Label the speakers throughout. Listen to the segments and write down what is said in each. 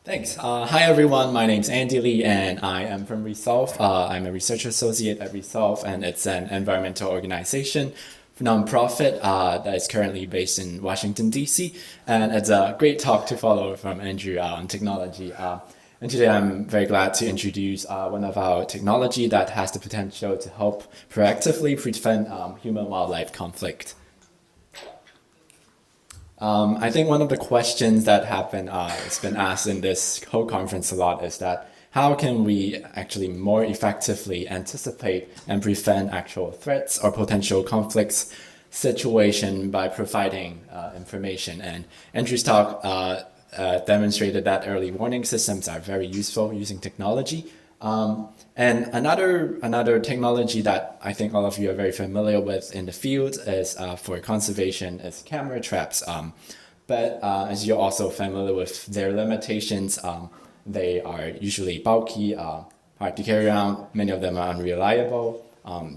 Speaker 1: Thanks. Hi everyone, my name's Andy Lee and I am from Resolve. I'm a research associate at Resolve and it's an environmental organization, nonprofit that is currently based in Washington, DC. And it's a great talk to follow from Andrew on technology. And today I'm very glad to introduce one of our technology that has the potential to help proactively prevent human-wildlife conflict. I think one of the questions that it's been asked in this whole conference a lot is that how can we actually more effectively anticipate and prevent actual threats or potential conflicts situation by providing information. And Andrew's talk demonstrated that early warning systems are very useful using technology. And another technology that I think all of you are very familiar with in the field is for conservation is camera traps. But as you're also familiar with their limitations, they are usually bulky, hard to carry around. Many of them are unreliable.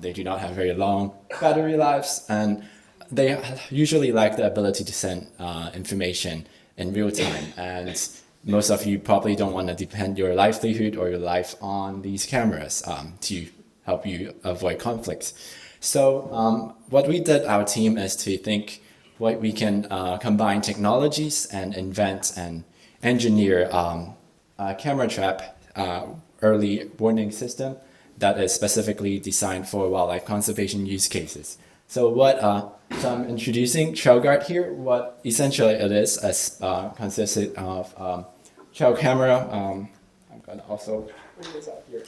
Speaker 1: They do not have very long battery lives, and they usually lack the ability to send information in real time. And most of you probably don't want to depend your livelihood or your life on these cameras to help you avoid conflicts. So what we did, our team, is to think what we can combine technologies and invent and engineer a camera trap early warning system that is specifically designed for wildlife conservation use cases. So so I'm introducing TrailGuard here. What essentially it is consisted of trail camera. I'm gonna also bring this out here.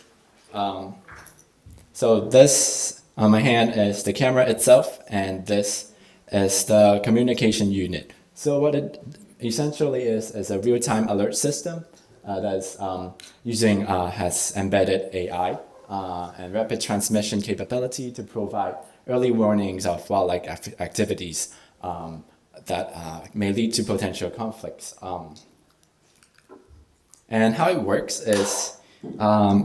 Speaker 1: So this on my hand is the camera itself, and this is the communication unit. So what it essentially is a real-time alert system that's has embedded AI and rapid transmission capability to provide early warnings of wildlife activities that may lead to potential conflicts. And how it works is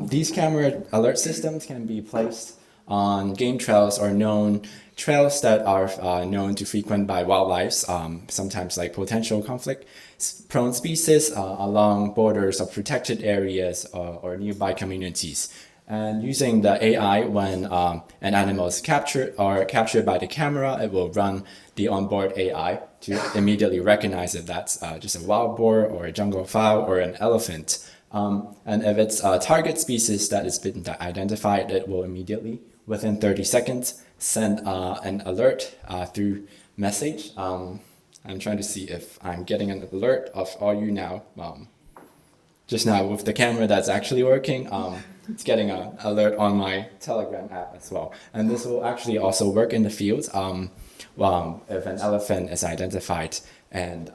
Speaker 1: these camera alert systems can be placed on game trails or known trails that are known to frequent by wildlife, sometimes like potential conflict-prone species along borders of protected areas or nearby communities. And using the AI, when an animal is captured by the camera, it will run the onboard AI to immediately recognize if that's just a wild boar or a jungle fowl or an elephant. And if it's a target species that has been identified, it will immediately, within 30 seconds, send an alert through message. I'm trying to see if I'm getting an alert of all you now. Just now with the camera that's actually working, it's getting an alert on my Telegram app as well. And this will actually also work in the field if an elephant is identified. And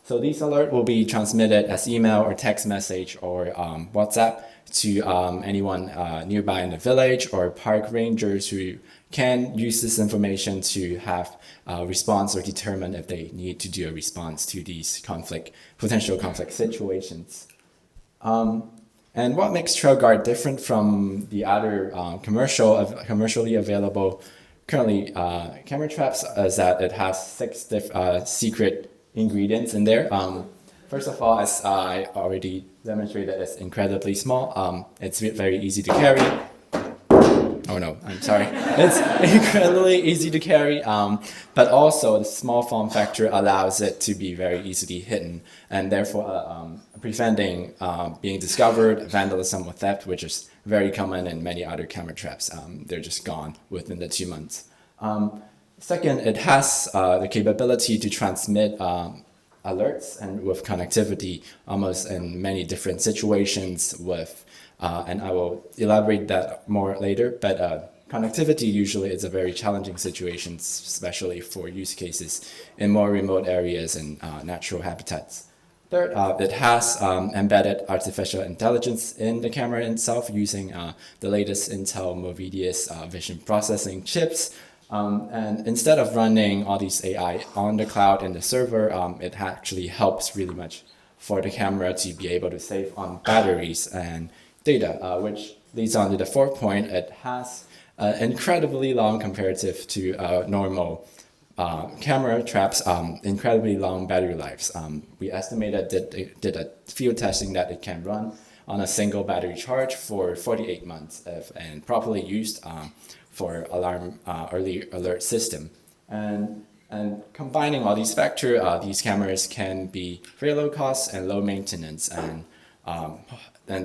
Speaker 1: so these alerts will be transmitted as email or text message or WhatsApp to anyone nearby in the village or park rangers who can use this information to have a response or determine if they need to do a response to these potential conflict situations. And what makes TrailGuard different from the other commercially available currently camera traps is that it has 6 secret ingredients in there. First of all, as I already demonstrated, it's incredibly small. It's very easy to carry. Oh no, I'm sorry. It's incredibly easy to carry, but also the small form factor allows it to be very easily hidden and therefore preventing being discovered, vandalism or theft, which is very common in many other camera traps. They're just gone within the 2 months. Second, it has the capability to transmit alerts and with connectivity almost in many different situations with and I will elaborate that more later, but connectivity usually is a very challenging situation, especially for use cases in more remote areas and natural habitats. Third, it has embedded artificial intelligence in the camera itself using the latest Intel and CVEDIA vision processing chips. And instead of running all these AI on the cloud in the server, it actually helps really much for the camera to be able to save on batteries and data, which leads on to the 4th point. It has incredibly long comparative to normal camera traps incredibly long battery lives. We estimated that they did a field testing that it can run on a single battery charge for 48 months and properly used for alarm early alert system. And combining all these factors, these cameras can be very low cost and low maintenance. And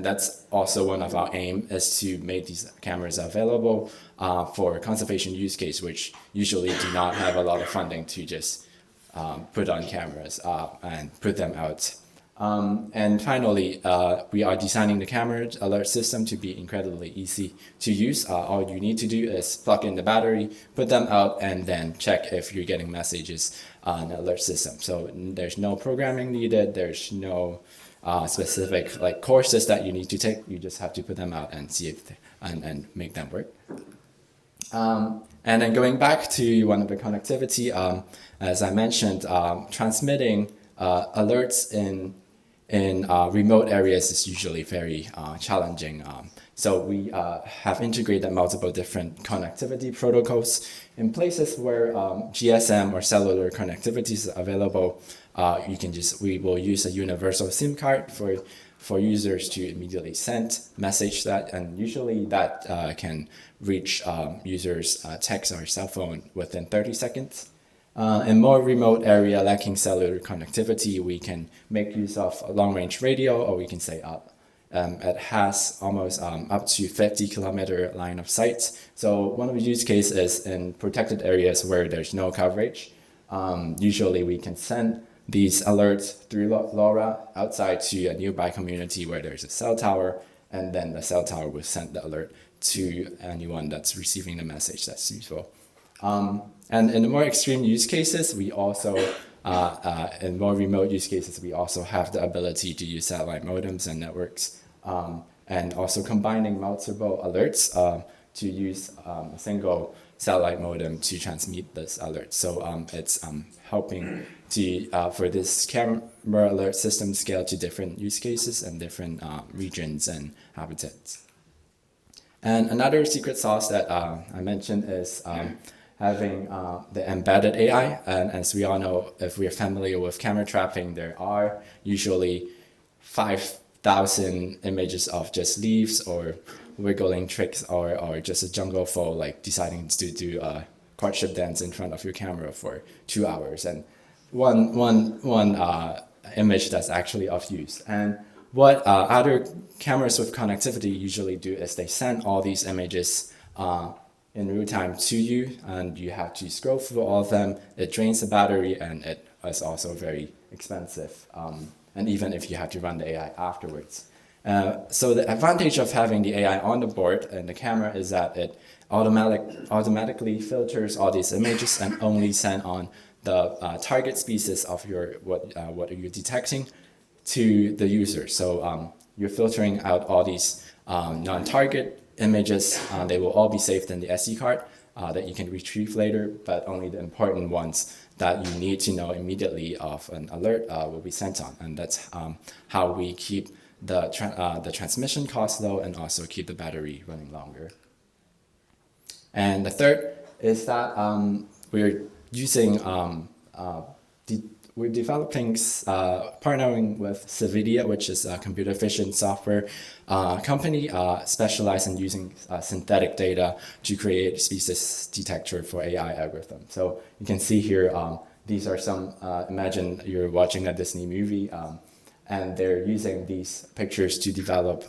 Speaker 1: that's also one of our aim is to make these cameras available for conservation use case, which usually do not have a lot of funding to just put on cameras and put them out. And finally, we are designing the camera alert system to be incredibly easy to use. All you need to do is plug in the battery, put them out, and then check if you're getting messages on the alert system. So there's no programming needed. There's no specific like courses that you need to take. You just have to put them out and see if and make them work. And then going back to one of the connectivity, as I mentioned, transmitting alerts in remote areas is usually very challenging. So we have integrated multiple different connectivity protocols in places where GSM or cellular connectivity is available. We will use a universal SIM card for users to immediately send message that, and usually that can reach users' text or cell phone within 30 seconds. In more remote area lacking cellular connectivity, we can make use of a long-range radio, or we can say it has almost up to 50-kilometer line of sight. So one of the use cases is in protected areas where there's no coverage. Usually we can send these alerts through LoRa outside to a nearby community where there's a cell tower, and then the cell tower will send the alert to anyone that's receiving the message that's useful. And in the more extreme use cases, we also, in more remote use cases, we also have the ability to use satellite modems and networks, and also combining multiple alerts to use a single satellite modem to transmit this alert. So it's helping to for this camera alert system scale to different use cases and different regions and habitats. And another secret sauce that I mentioned is having the embedded AI. And as we all know, if we're familiar with camera trapping, there are usually 5,000 images of just leaves or wiggling tricks or just a jungle fowl like deciding to do a courtship dance in front of your camera for 2 hours. And one image that's actually of use. And what other cameras with connectivity usually do is they send all these images in real time to you, and you have to scroll through all of them. It drains the battery, and it is also very expensive. And even if you have to run the AI afterwards. So the advantage of having the AI on the board and the camera is that it automatically filters all these images and only send on the target species of what you're detecting to the user. So you're filtering out all these non-target images. They will all be saved in the SD card that you can retrieve later, but only the important ones that you need to know immediately of an alert will be sent on. And that's how we keep the transmission cost low and also keep the battery running longer. And the third is that we're using we're developing, partnering with CVEDIA, which is a computer vision software company specialized in using synthetic data to create species detector for AI algorithm. So you can see here, these are some, imagine you're watching a Disney movie, and they're using these pictures to develop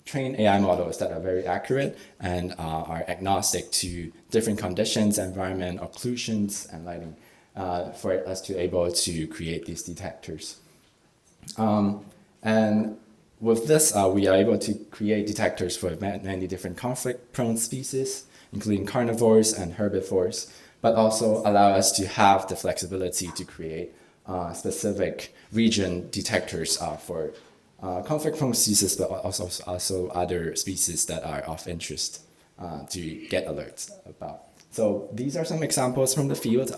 Speaker 1: train AI models that are very accurate and are agnostic to different conditions, environment, occlusions, and lighting. For us to able to create these detectors. And with this, we are able to create detectors for many different conflict-prone species, including carnivores and herbivores, but also allow us to have the flexibility to create specific region detectors for conflict-prone species, but also other species that are of interest to get alerts about. So these are some examples from the field.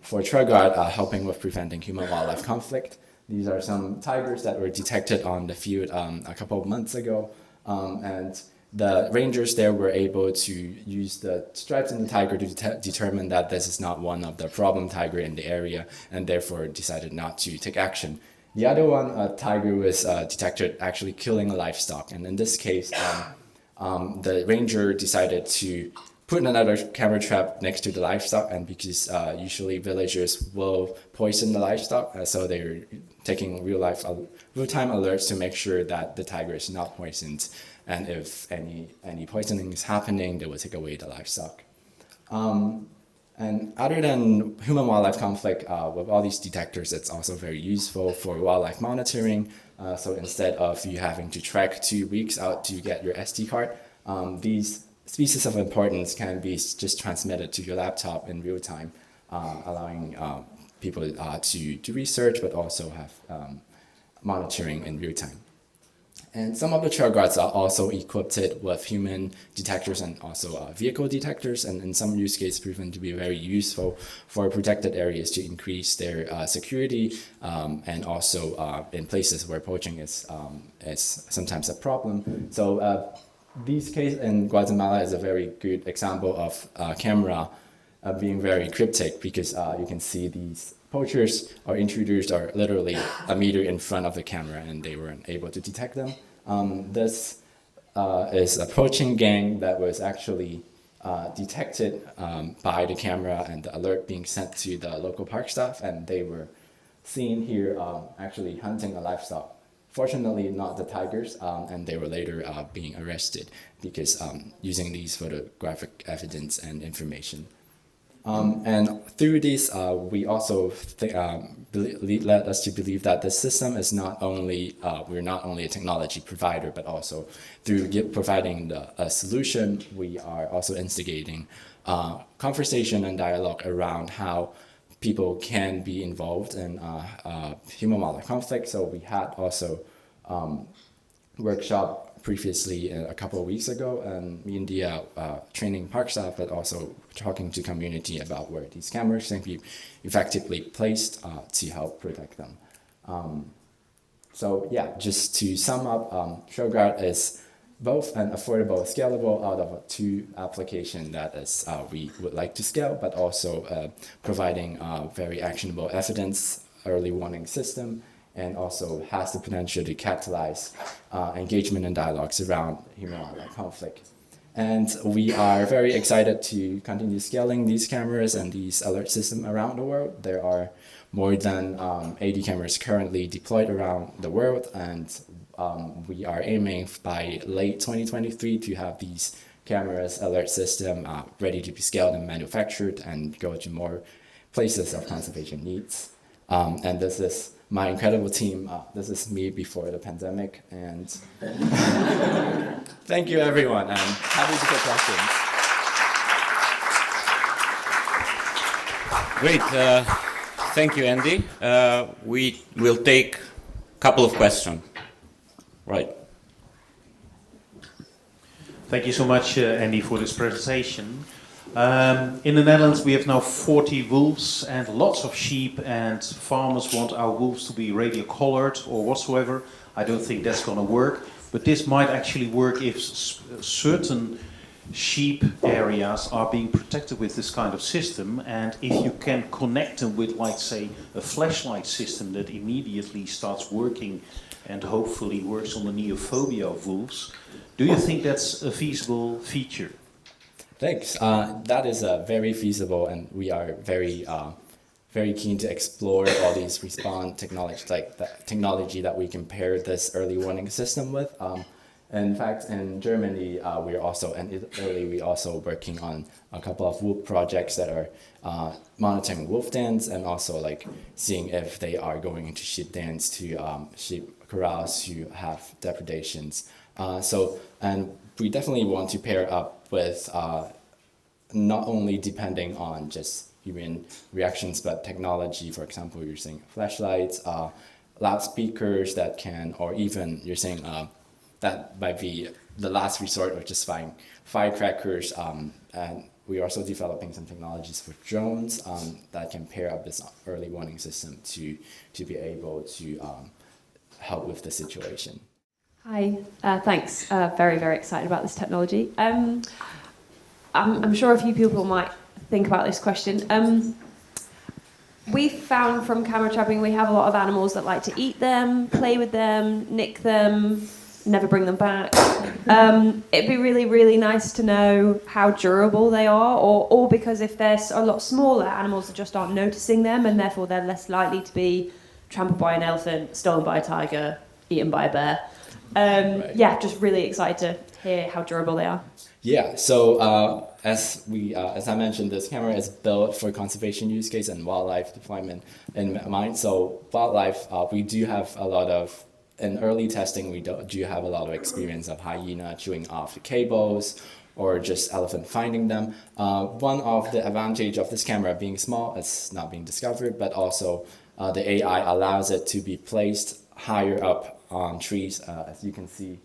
Speaker 1: For TrailGuard, helping with preventing human-wildlife conflict. These are some tigers that were detected on the field a couple of months ago, and the rangers there were able to use the stripes in the tiger to determine that this is not one of the problem tiger in the area, and therefore decided not to take action. The other one, a tiger was detected actually killing a livestock, and in this case, the ranger decided to put another camera trap next to the livestock, and because usually villagers will poison the livestock, so they're taking real-time alerts to make sure that the tiger is not poisoned, and if any poisoning is happening, they will take away the livestock. And other than human-wildlife conflict, with all these detectors, it's also very useful for wildlife monitoring. So instead of you having to trek 2 weeks out to get your SD card, these species of importance can be just transmitted to your laptop in real time, allowing people to research, but also have monitoring in real time. And some of the trail guards are also equipped with human detectors and also vehicle detectors, and in some use cases proven to be very useful for protected areas to increase their security, and also in places where poaching is sometimes a problem. So this case in Guatemala is a very good example of camera being very cryptic, because you can see these poachers or intruders are literally a meter in front of the camera, and they weren't able to detect them. This is a poaching gang that was actually detected by the camera and the alert being sent to the local park staff, and they were seen here actually hunting a livestock. Fortunately, not the tigers, and they were later being arrested because using these photographic evidence and information. And through this, we also led us to believe that the system is not only, we're not only a technology provider, but also through providing a solution, we are also instigating conversation and dialogue around how people can be involved in human-wildlife conflict. So we had also workshop previously a couple of weeks ago in India, training park staff, but also talking to community about where these cameras can be effectively placed to help protect them. So yeah, just to sum up, TrailGuard is both an affordable, scalable out of a two application that is we would like to scale, but also providing very actionable evidence, early warning system, and also has the potential to catalyze engagement and dialogues around human-wildlife conflict. And we are very excited to continue scaling these cameras and these alert systems around the world. There are more than 80 cameras currently deployed around the world, and we are aiming by late 2023 to have these cameras alert system ready to be scaled and manufactured and go to more places of conservation needs. And this is my incredible team. This is me before the pandemic, and thank you everyone. I'm happy to take questions.
Speaker 2: Great, thank you, Andy. We will take a couple of questions. Right.
Speaker 3: Thank you so much, Andy, for this presentation. In the Netherlands, we have now 40 wolves and lots of sheep, and farmers want our wolves to be radio collared or whatsoever. I don't think that's going to work, but this might actually work if certain sheep areas are being protected with this kind of system, and if you can connect them with, like, say, a flashlight system that immediately starts working and hopefully works on the neophobia of wolves. Do you think that's a feasible feature?
Speaker 1: Thanks. That is very feasible, and we are very keen to explore all these response technology, like the technology that we can pair this early warning system with. In fact, in Germany, we are also, and Italy, we also working on a couple of wolf projects that are monitoring wolf dens and also like seeing if they are going into sheep dens to sheep corrals who have depredations. And we definitely want to pair up with not only depending on just human reactions, but technology. For example, you're saying flashlights, loudspeakers that can, or even you're saying that might be the last resort of just firecrackers. And we're also developing some technologies for drones that can pair up this early warning system to be able to help with the situation.
Speaker 4: Hi, thanks. Very, very excited about this technology. I'm sure a few people might think about this question. We found from camera trapping we have a lot of animals that like to eat them, play with them, nick them, never bring them back. It'd be really, really nice to know how durable they are, or because if they're a lot smaller, animals just aren't noticing them, and therefore they're less likely to be trampled by an elephant, stolen by a tiger, eaten by a bear.
Speaker 1: Right.
Speaker 4: Yeah, just really excited to hear how durable they are.
Speaker 1: Yeah, so as I mentioned, this camera is built for conservation use case and wildlife deployment in mind. So wildlife, we do have a lot of, in early testing, we do have a lot of experience of hyena chewing off the cables or just elephant finding them. One of the advantage of this camera being small, it's not being discovered, but also the AI allows it to be placed higher up on trees, as you can see.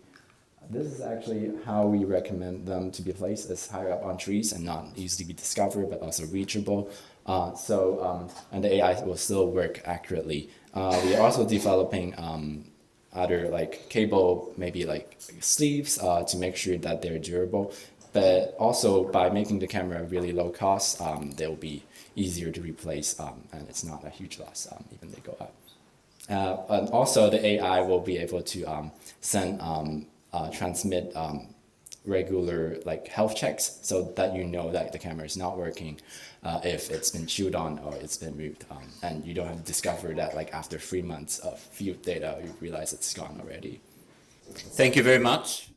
Speaker 1: This is actually how we recommend them to be placed, is higher up on trees and not easily be discovered, but also reachable. And the AI will still work accurately. We are also developing other like cable, maybe like sleeves to make sure that they're durable. But also by making the camera really low cost, they'll be easier to replace and it's not a huge loss, even they go up. And also the AI will be able to transmit regular like health checks so that you know that the camera is not working if it's been chewed on or it's been moved. And you don't have to discover that like after 3 months of field data, you realize it's gone already.
Speaker 2: Thank you very much.